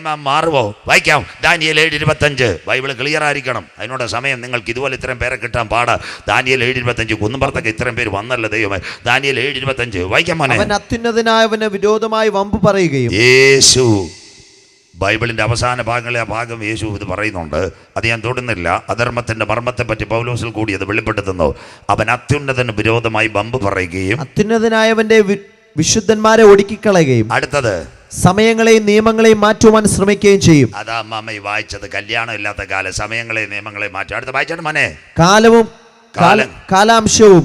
നിയമം മാറുമോ? വായിക്കാം. ദാനിയേൽ 7:25. ബൈബിൾ ക്ലിയർ ആയിരിക്കണം. അതിനോട് സമയം നിങ്ങൾക്ക് ഇതുപോലെ ഇത്രയും പേരെ കിട്ടാൻ പാടാ. ദാനിയേൽ 7:25. കുന്നുംപുറത്തൊക്കെ ഇത്രയും പേര് വന്നല്ലോ ദൈവമേ. ദാനിയേൽ 7:25 വായിക്കാം മോനെ. അവൻ അത്യുന്നതനായവന് വിരോധമായി വമ്പ് പറയുകയും. യേശു ബൈബിളിൻ്റെ അവസാന ഭാഗങ്ങളെ ആ ഭാഗം യേശു ഇത് പറയുന്നുണ്ട്. അത് ഞാൻ തൊടുന്നില്ല. അധർമ്മത്തിൻ്റെ മർമ്മത്തെ പറ്റി പൗലോസിൽ കൂടി അത് വെളിപ്പെടുത്തുന്നു. അവൻ അത്യുന്നതന് വിരോധമായി ബമ്പ് പറയുകയും അത്യുന്നതനായവന്റെ വിശുദ്ധന്മാരെ ഒടുക്കിക്കളയുകയും അടുത്തത് സമയങ്ങളെയും നിയമങ്ങളെയും മാറ്റുവാൻ ശ്രമിക്കുകയും ചെയ്യും. അതാ അമ്മ വായിച്ചത്. കല്യാണം ഇല്ലാത്ത കാലം സമയങ്ങളെയും നിയമങ്ങളെയും മാറ്റും. അടുത്ത വായിച്ചാണ് മോനെ. കാലവും കാലാംശവും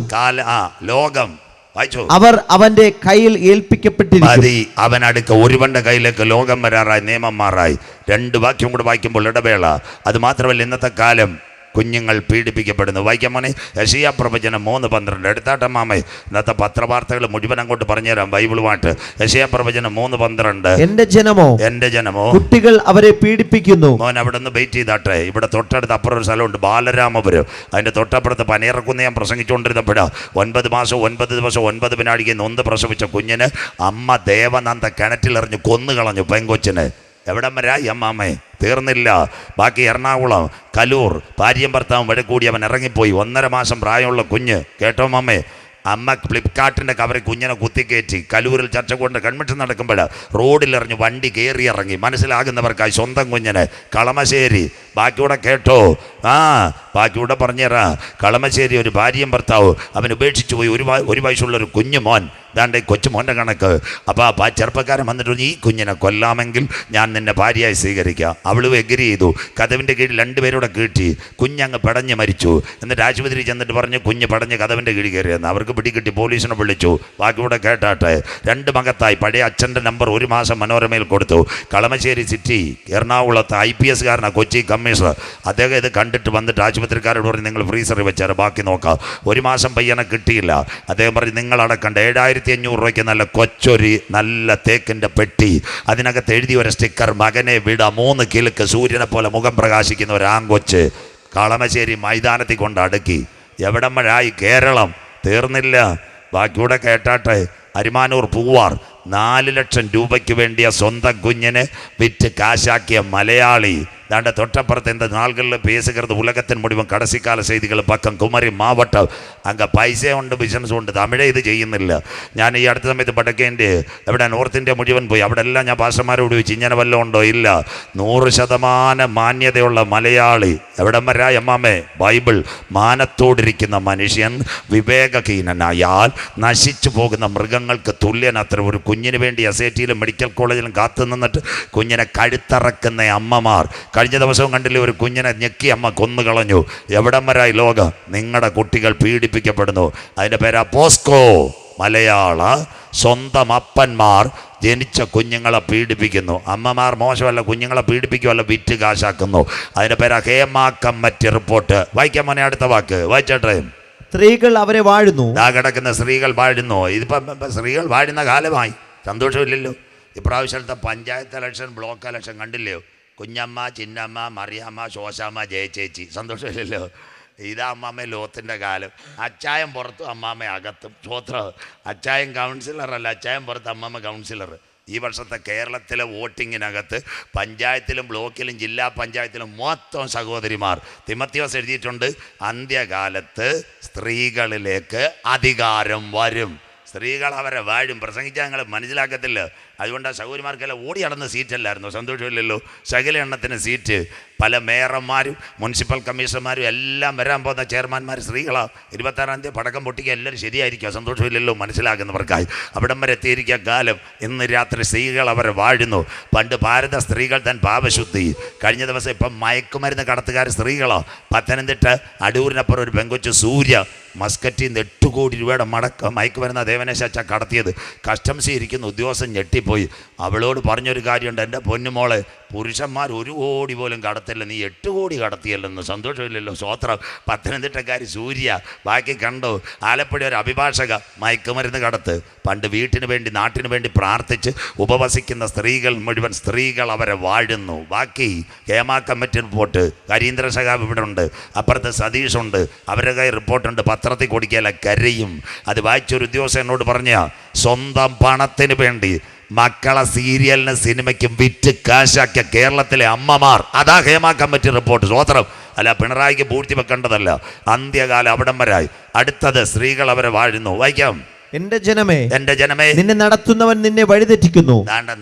ലോകം വായിച്ചു. അവർ അവന്റെ കയ്യിൽ ഏൽപ്പിക്കപ്പെട്ടിരിക്കും. അവനടുക്ക ഒരുവന്റെ കയ്യിലേക്ക് ലോകം വരാറായി, നിയമം മാറായി. 2 വാക്യം കൂടെ വായിക്കുമ്പോൾ ഇടവേള. അത് മാത്രമല്ല, ഇന്നത്തെ കാലം കുഞ്ഞുങ്ങൾ പീഡിപ്പിക്കപ്പെടുന്നു. വായിക്കാൻ മോനെ. യെശയ്യാ പ്രവചനം 3:12. എടുത്താട്ടമ്മാമേ, ഇന്നത്തെ പത്രവാർത്തകൾ മുഴുവൻ അങ്ങോട്ട് പറഞ്ഞുതരാം ബൈബിളുമായിട്ട്. യെശയ്യാ പ്രവചനം 3:12. എന്റെ ജനമോ കുട്ടികൾ അവരെ പീഡിപ്പിക്കുന്നു. മോൻ അവിടെ നിന്ന് വെയിറ്റ് ചെയ്താട്ടെ. ഇവിടെ തൊട്ടടുത്ത് അപ്പുറം ഒരു സ്ഥലമുണ്ട്, ബാലരാമപുരം. അതിൻ്റെ തൊട്ടപ്പുറത്ത് പനീറക്കുന്ന് ഞാൻ പ്രസംഗിച്ചുകൊണ്ടിരുന്നപ്പോഴാണ് 9 മാസം 9 ദിവസം 9 വിനാടിക്ക് നൊന്ത് പ്രസവിച്ച കുഞ്ഞിന് അമ്മ ദേവനന്ദ കിണറ്റിലെറിഞ്ഞ് കൊന്നുകളഞ്ഞു പെങ്കൊച്ചിന്. എവിടം വരെ അമ്മാമ്മേ? തീർന്നില്ല. ബാക്കി എറണാകുളം, കലൂർ, ഭാര്യയും ഭർത്താവും വഴി കൂടി അവൻ ഇറങ്ങിപ്പോയി. 1.5 മാസം പ്രായമുള്ള കുഞ്ഞ്. കേട്ടോ മാമ്മേ? അമ്മ ഫ്ലിപ്കാർട്ടിൻ്റെ കവറിൽ കുഞ്ഞിനെ കുത്തിക്കയറ്റി കലൂരിൽ ചർച്ച കൊണ്ട് കൺവെൻഷൻ നടക്കുമ്പോൾ റോഡിലെറിഞ്ഞ് വണ്ടി കയറി ഇറങ്ങി. മനസ്സിലാകുന്നവർക്കായി സ്വന്തം കുഞ്ഞിനെ. കളമശ്ശേരി. ബാക്കിയൂടെ കേട്ടോ? ബാക്കിയൂടെ പറഞ്ഞുതരാം. കളമശ്ശേരി ഒരു ഭാര്യയും ഭർത്താവ് അവൻ ഉപേക്ഷിച്ചു പോയി. ഒരു വയസ്സുള്ളൊരു കുഞ്ഞു മോൻ. ദാണ്ടെ കൊച്ചുമോൻ്റെ കണക്ക്. അപ്പോൾ ആ ചെറുപ്പക്കാരൻ വന്നിട്ട് ഈ കുഞ്ഞിനെ കൊല്ലാമെങ്കിൽ ഞാൻ നിന്നെ ഭാര്യയായി സ്വീകരിക്കാം. അവളും എഗ്രി ചെയ്തു. കതവിൻ്റെ കീഴിൽ 2 പേരോടെ കീട്ടി. കുഞ്ഞങ്ങ് പടഞ്ഞ് മരിച്ചു. എന്നിട്ട് ആശുപത്രി ചെന്നിട്ട് പറഞ്ഞ് കുഞ്ഞ് പടഞ്ഞ് കതവിൻ്റെ കീഴിൽ കയറിയെന്ന്. അവർക്ക് പിടികിട്ടി. പോലീസിനെ വിളിച്ചു. ബാക്കിയൂടെ കേട്ടാട്ടെ. 2 മകത്തായി. പഴയ അച്ഛൻ്റെ നമ്പർ 1 മാസം മനോരമയിൽ കൊടുത്തു. കളമശ്ശേരി സിറ്റി എറണാകുളത്ത് IPS കാരനാണ്, കൊച്ചി കമ്മീഷണർ. അദ്ദേഹം ഇത് കണ്ടിട്ട് വന്നിട്ട് ആശുപത്രിക്കാരോട് പറഞ്ഞ് നിങ്ങൾ ഫ്രീസറിൽ വെച്ചാൽ ബാക്കി നോക്കാം. 1 മാസം പയ്യനെ കിട്ടിയില്ല. അദ്ദേഹം പറഞ്ഞ് നിങ്ങൾ അടക്കണ്ട 7,500 രൂപയ്ക്ക് നല്ല കൊച്ചൊരി നല്ല തേക്കിൻ്റെ പെട്ടി. അതിനകത്ത് എഴുതിയ ഒരു സ്റ്റിക്കർ, മകനെ വിട 3 കിലുക്ക് സൂര്യനെ പോലെ മുഖം പ്രകാശിക്കുന്ന ഒരു ആങ്കൊച്ച്. കളമശ്ശേരി മൈതാനത്തിൽ കൊണ്ട് അടുക്കി. എവിടം വഴായി കേരളം? തീർന്നില്ല. ബാക്കിയൂടെ കേട്ടാട്ടെ. അരിമാനൂർ പൂവാർ 4 ലക്ഷം രൂപയ്ക്ക് വേണ്ടിയ സ്വന്തം കുഞ്ഞിനെ വിറ്റ് കാശാക്കിയ മലയാളി. ദാണ്ട തൊട്ടപ്പുറത്ത് എൻ്റെ നാളുകളിൽ പേസുകരുത് ഉലകത്തിന് മുഴുവൻ കടസിക്കാല ചെയ്തികൾ പക്കം കുമരി മാവട്ടം. അങ്ങ് പൈസയുണ്ട്, ബിസിനസ്സുണ്ട്. തമിഴേ ഇത് ചെയ്യുന്നില്ല. ഞാൻ ഈ അടുത്ത സമയത്ത് വടക്കേൻ്റെ എവിടെ നോർത്ത് ഇന്ത്യ മുഴുവൻ പോയി. അവിടെ എല്ലാം ഞാൻ പാസ്റ്റർമാരോട് ചോദിച്ചു ഇങ്ങനെ വല്ലതും ഉണ്ടോ? ഇല്ല. 100% മാന്യതയുള്ള മലയാളി. എവിടം വരാ അമ്മാമേ? ബൈബിൾ. മാനത്തോടിരിക്കുന്ന മനുഷ്യൻ വിവേകഹീനനായാൽ നശിച്ചു പോകുന്ന മൃഗങ്ങൾക്ക് തുല്യനത്ര. ഒരു കുഞ്ഞിന് വേണ്ടി SATയിലും മെഡിക്കൽ കോളേജിലും കാത്തു നിന്നിട്ട് കുഞ്ഞിനെ കഴുത്തറക്കുന്ന അമ്മമാർ. കഴിഞ്ഞ ദിവസവും കണ്ടില്ലേ, ഒരു കുഞ്ഞിനെ ഞെക്കി അമ്മ കൊന്നുകളഞ്ഞു. എവിടം വരായി ലോകം? നിങ്ങളുടെ കുട്ടികൾ പീഡിപ്പിക്കപ്പെടുന്നു. അതിൻ്റെ പേരാ പോസ്കോ. മലയാള സ്വന്തം അപ്പന്മാർ ജനിച്ച കുഞ്ഞുങ്ങളെ പീഡിപ്പിക്കുന്നു. അമ്മമാർ മോശമല്ല, കുഞ്ഞുങ്ങളെ പീഡിപ്പിക്കുമല്ല, വിറ്റ് കാശാക്കുന്നു. അതിൻ്റെ പേരാ ഹേമ കമ്മിറ്റി റിപ്പോർട്ട്. വായിക്കാൻ മോനെ അടുത്ത വാക്ക് വായിച്ചോട്ടെ. സ്ത്രീകൾ അവരെ വാഴുന്നു. കിടക്കുന്ന സ്ത്രീകൾ വാഴുന്നു. ഇതിപ്പം സ്ത്രീകൾ വാഴുന്ന കാലമായി. സന്തോഷമില്ലല്ലോ. ഇപ്രാവശ്യത്തെ പഞ്ചായത്ത് ഇലക്ഷൻ, ബ്ലോക്ക് ഇലക്ഷൻ കണ്ടില്ലയോ? കുഞ്ഞമ്മ, ചിന്നമ്മ, മറിയമ്മ, ശോശാമ്മ, ജയചേച്ചി. സന്തോഷമില്ലല്ലോ. ഇതാ അമ്മാമ്മ ലോത്തിൻ്റെ കാലം. അച്ചായം പുറത്തും അമ്മാമ്മ അകത്തും. സ്വോത്രം. അച്ചായം കൗൺസിലറല്ല, അച്ചായം പുറത്ത് അമ്മാമ്മ കൗൺസിലർ. ഈ വർഷത്തെ കേരളത്തിലെ വോട്ടിങ്ങിനകത്ത് പഞ്ചായത്തിലും ബ്ലോക്കിലും ജില്ലാ പഞ്ചായത്തിലും മൊത്തം സഹോദരിമാർ. തിമത്തിയോസ് എഴുതിയിട്ടുണ്ട്, അന്ത്യകാലത്ത് സ്ത്രീകളിലേക്ക് അധികാരം വരും. സ്ത്രീകൾ അവരെ വാഴും. പ്രസംഗിച്ചാൽ ഞങ്ങൾ മനസ്സിലാക്കത്തില്ല. അതുകൊണ്ട് ആ സഹോദരിമാർക്കെല്ലാം ഓടി നടന്ന സീറ്റല്ലായിരുന്നു. സന്തോഷമില്ലല്ലോ. സകല എണ്ണത്തിന് സീറ്റ്. പല മേയർമാരും മുനിസിപ്പൽ കമ്മീഷണർമാരും എല്ലാം വരാൻ പോകുന്ന ചെയർമാൻമാർ സ്ത്രീകളാണ്. 26-ാം തീയതി പടക്കം പൊട്ടിക്കുക. എല്ലാവരും ശരിയായിരിക്കുക. സന്തോഷമില്ലല്ലോ മനസ്സിലാക്കുന്നവർക്കായി. അവിടം വരെ എത്തിയിരിക്കുക കാലം. ഇന്ന് രാത്രി സ്ത്രീകൾ അവരെ വാഴുന്നു. പണ്ട് ഭാരത സ്ത്രീകൾ തൻ പാപശുദ്ധി. കഴിഞ്ഞ ദിവസം ഇപ്പം മയക്കുമരുന്ന് കടത്തുകാർ സ്ത്രീകളാണ്. പത്തനംതിട്ട അടൂരിനപ്പുറം ഒരു പെങ്കൊച്ച് സൂര്യ മസ്കറ്റിൽ നിന്ന് 8 കോടി രൂപയുടെ മയക്കുമരുന്ന് ദേവനേശാച്ച കടത്തിയത്. കസ്റ്റംസിൽ ഇരിക്കുന്ന ഉദ്യോഗസ്ഥൻ ഞെട്ടിപ്പോയി. അവളോട് പറഞ്ഞൊരു കാര്യമുണ്ട്, എൻ്റെ പൊന്നുമോളെ, പുരുഷന്മാർ 1 കോടി പോലും കടത്തില്ല, നീ 8 കോടി കടത്തിയല്ലെന്ന്. സന്തോഷമില്ലല്ലോ. സ്വോത്രം. പത്തനംതിട്ടക്കാരി സൂര്യ. ബാക്കി കണ്ടോ? ആലപ്പുഴ ഒരു അഭിഭാഷക മയക്കുമരുന്ന് കടത്ത്. പണ്ട് വീട്ടിന് വേണ്ടി നാട്ടിന് വേണ്ടി പ്രാർത്ഥിച്ച് ഉപവസിക്കുന്ന സ്ത്രീകൾ മുഴുവൻ സ്ത്രീകൾ അവരെ വാഴുന്നു. ബാക്കി ഹേമ കമ്മിറ്റി റിപ്പോർട്ട്. കരീന്ദ്ര സഖാബ് ഇവിടെ ഉണ്ട്, അപ്പുറത്ത് സതീഷുണ്ട്. അവരുടെ കൈ റിപ്പോർട്ടുണ്ട്. പത്രത്തിൽ കൊടുക്കിയാൽ കരയും. അത് വായിച്ചൊരു ഉദ്യോഗസ്ഥൻ എന്നോട് പറഞ്ഞ സ്വന്തം പണത്തിന് വേണ്ടി മക്കളെ സീരിയലിന് സിനിമയ്ക്കും വിറ്റ് കാശാക്കിയ കേരളത്തിലെ അമ്മമാർ. അതാ ഹേമ കമ്മിറ്റി റിപ്പോർട്ട്. സ്വോത്രം. അല്ല, പിണറായിക്ക് പൂഴ്ത്തി വെക്കേണ്ടതല്ല. അന്ത്യകാലം അവിടം വരായി. അടുത്തത് സ്ത്രീകൾ അവരെ വാഴുന്നു. വായിക്കാം. എന്റെ ജനമേ, എന്റെ ജനമേ, നിന്നെ നടത്തുന്നവൻ നിന്നെ വഴിതെറ്റിക്കുന്നു.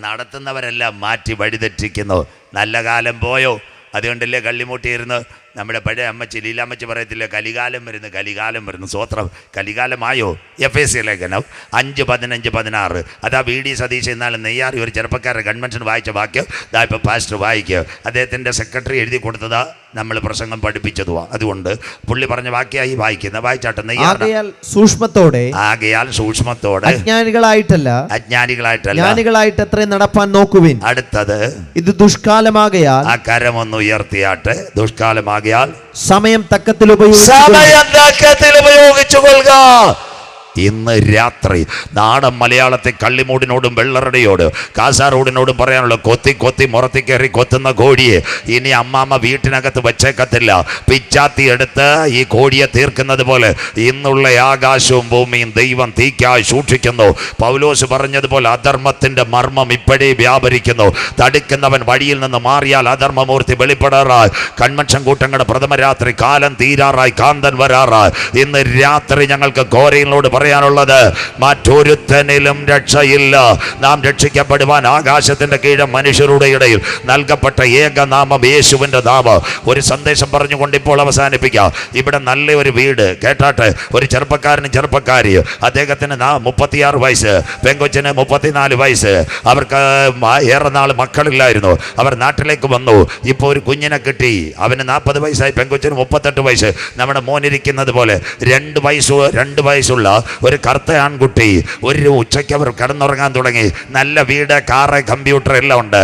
നടത്തുന്നവരെല്ലാം മാറ്റി വഴിതെറ്റിക്കുന്നു. നല്ല കാലം പോയോ? അതുകൊണ്ടല്ലേ കള്ളിമൂട്ടിയിരുന്ന് നമ്മുടെ പഴയ അമ്മച്ചി ലീലാമ്മച്ചി പറയത്തില്ലേ, കലികാലം വരുന്നു. സ്വോത്രം. കലികാലമായോ? FAC ലേഖനം 5:15-16. അതാ VD സതീശൻ എന്നാലും നെയ്യാറി ഒരു ചെറുപ്പക്കാരുടെ കൺവെൻഷൻ വായിച്ച വാക്യം ദാ ഇപ്പം പാസ്റ്റർ വായിക്കുക. അദ്ദേഹത്തിൻ്റെ സെക്രട്ടറി എഴുതി കൊടുത്തതാ, നമ്മൾ പ്രസംഗം പഠിപ്പിച്ചതുവാ. അതുകൊണ്ട് പുള്ളി പറഞ്ഞ വാക്യായി വായിക്കുന്നത്. വായിച്ചാട്ടെ. ആകയാൽ സൂക്ഷ്മത്തോടെ അജ്ഞാനികളായിട്ടല്ല ജ്ഞാനികളായിട്ട് അത്രയും നടപ്പാൻ നോക്കുവിൻ. അടുത്തത്, ഇത് ദുഷ്കാലമാകയാൽ. ആ കരമൊന്ന് ഉയർത്തിയാട്ടെ. ദുഷ്കാലമാകയാൽ സമയം തക്കത്തിൽ ഉപയോഗിച്ചുകൊള്ളുക. ഇന്ന് രാത്രി നാടൻ മലയാളത്തെ കള്ളിമൂടിനോടും വെള്ളറടിയോട് കാസാറോടിനോടും പറയാനുള്ള കൊത്തി മുറത്തി കയറി കൊത്തുന്ന കോഴിയെ ഇനി അമ്മാമ്മ വീട്ടിനകത്ത് വെച്ചേക്കത്തില്ല. പിച്ചാത്തി എടുത്ത് ഈ കോഴിയെ തീർക്കുന്നത് പോലെ ഇന്നുള്ള ആകാശവും ഭൂമിയും ദൈവം തീക്കായി സൂക്ഷിക്കുന്നു. പൗലോസ് പറഞ്ഞതുപോലെ അധർമ്മത്തിന്റെ മർമ്മം ഇപ്പോഴേ വ്യാപരിക്കുന്നു. തടുക്കുന്നവൻ വഴിയിൽ നിന്ന് മാറിയാൽ അധർമ്മമൂർത്തി വെളിപ്പെടാറായി. കൺവെൻഷൻ കൂട്ടങ്ങളുടെ പ്രഥമ രാത്രി, കാലം തീരാറായി, കാന്തൻ വരാറായി. ഇന്ന് രാത്രി ഞങ്ങൾക്ക് കോരയിലോട് പറയാനുള്ളത്, മറ്റൊരുത്തനിലും രക്ഷയില്ല. നാം രക്ഷിക്കപ്പെടുവാൻ ആകാശത്തിന്റെ കീഴ് മനുഷ്യരുടെ ഇടയിൽ നൽകപ്പെട്ട ഏകനാമം യേശുവിന്റെ നാമം. ഒരു സന്ദേശം പറഞ്ഞുകൊണ്ട് ഇപ്പോൾ അവസാനിപ്പിക്കാം. ഇവിടെ നല്ല ഒരു വീട് കേട്ടാട്ടെ. ഒരു ചെറുപ്പക്കാരനും ചെറുപ്പക്കാരി, അദ്ദേഹത്തിന് 36 വയസ്സ്, പെങ്കൊച്ചിന് 34 വയസ്സ്. അവർക്ക് ഏറെ നാൾ മക്കളില്ലായിരുന്നു. അവർ നാട്ടിലേക്ക് വന്നു. ഇപ്പോൾ ഒരു കുഞ്ഞിനെ കിട്ടി. അവന് 40 വയസ്സായി, പെങ്കൊച്ചിന് 38 വയസ്സ്. നമ്മുടെ മോനിരിക്കുന്നത് പോലെ 2 വയസ്സുള്ള ഒരു കറുത്ത ആൺകുട്ടി. ഒരു ഉച്ചയ്ക്ക് അവർ കിടന്നുറങ്ങാൻ തുടങ്ങി. നല്ല വീട്, കാറ്, കമ്പ്യൂട്ടർ എല്ലാം ഉണ്ട്.